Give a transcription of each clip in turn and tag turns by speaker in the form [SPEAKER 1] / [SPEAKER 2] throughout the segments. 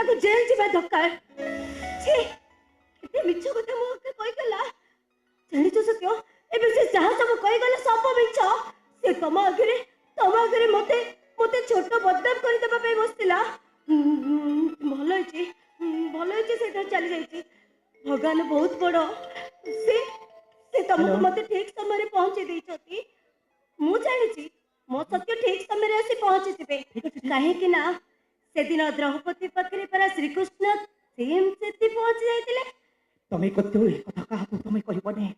[SPEAKER 1] ताको जेल जीवा दरकार छी केते मिछ कथा मो के कहि गला जानि तो सत्य एबे से जहा सब कहि गला सब मिछ से तम आगे मते मते छोट बदनाम कर देबा पे बसतिला भलो होची से चली जाईची भगवान बहुत बड़ से तुमको मते ठीक समय रे पहुंचे देई छथि मु जानि छी मो सत्य ठीक समय रे आसी पहुंची थिबे काहे कि ना से दिन द्रौपदी पखरे पर श्री कृष्ण सेम से पहुंच जाइतिले
[SPEAKER 2] तमे कतो कथा का तमे कहबने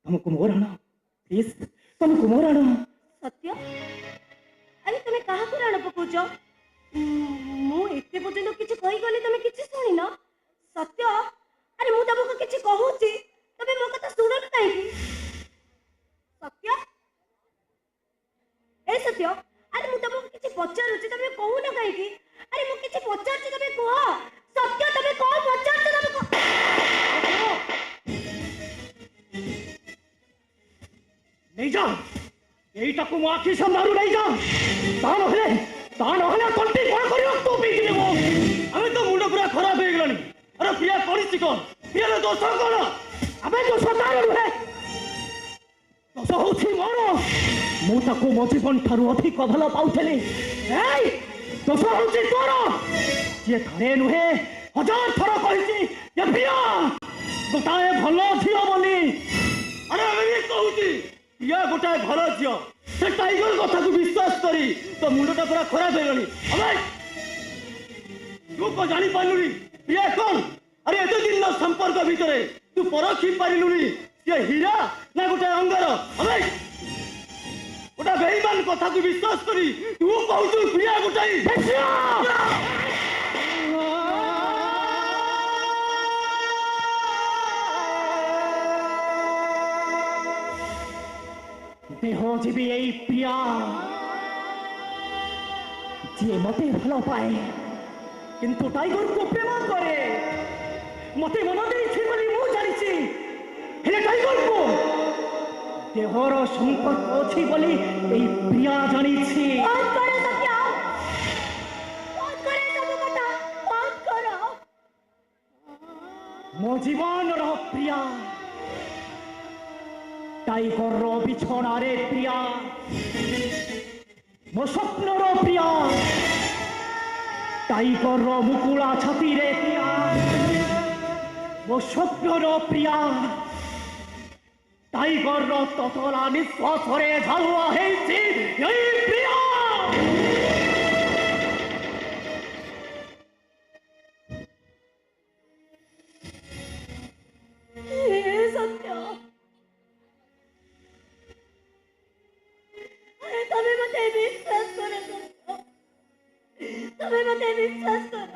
[SPEAKER 2] तुमको मोराण प्लीज तुमको मोराण
[SPEAKER 1] सत्य अरे तुम कहा को राण पकोच मु एते पर्यंत किछ कहि गली तुम किछ सुनी न सत्य अरे मु तुमको किछ कहूची तबे मो कथा सुनो न काहे सत्य ए सत्य अरे मु तुमको किछ पचारुची तबे कहू न काहे अरे मु किछ पचारची तबे कह सत्य तबे कह पचारची तबे कह
[SPEAKER 2] नहीं जा এইটাকু মো আখি সামনারু নাই যা তা নহলে কন্টি কোন করিও তো পিটি দেবো আমি তো মুন্ড পুরা খারাপ হয়ে গেলানি আরে প্রিয়া করিছি কোন প্রিয়ার দোষ কোন আমি দোষ তার নুহে দোষ হউছি মোর মু তাকু মো জীবন ঠারু অধিক ভাল পাউছলি এই দোষ হউছি তোর যে থরে নুহে हजार थर কইছি যে প্রিয়া গোটাଏ ଭଲ ঝিও বলি আরে আমি কହୁছি प्रिया गोटाए भल झील से टाइगर कथा को विश्वास करी तो मुंडटा पूरा खराब हो गली तू को जानी पारुनी प्रिया कौन अरे एत दिन संपर्क भितर तू परखी पारिलुनी से हीरा ना गोटे अंगार अबे गोटा बेईमान कथा को विश्वास करी तू कहू प्रिया गोटाए देहजीवी यही प्रिया जे मते भल पाए किंतु टाइगर को प्रेम करे मते मन देछि बोली मु जानिछि हेले टाइगर को देहर संपर्क अछि बोली एई प्रिया जानिछि
[SPEAKER 1] बात करे सत्य बात करे सब कथा बात करो
[SPEAKER 2] मो जीवन रो प्रिया टाइगर रो बिछोना रे प्रिया मो स्वप्न रो प्रिया टाइगर रो मुकुला छाती रे प्रिया मो स्वप्न रो प्रिया टाइगर रो ततला निश्वास रे झालुआ हेछि यही प्रिया
[SPEAKER 1] सत्य तबे मते विश्वास करो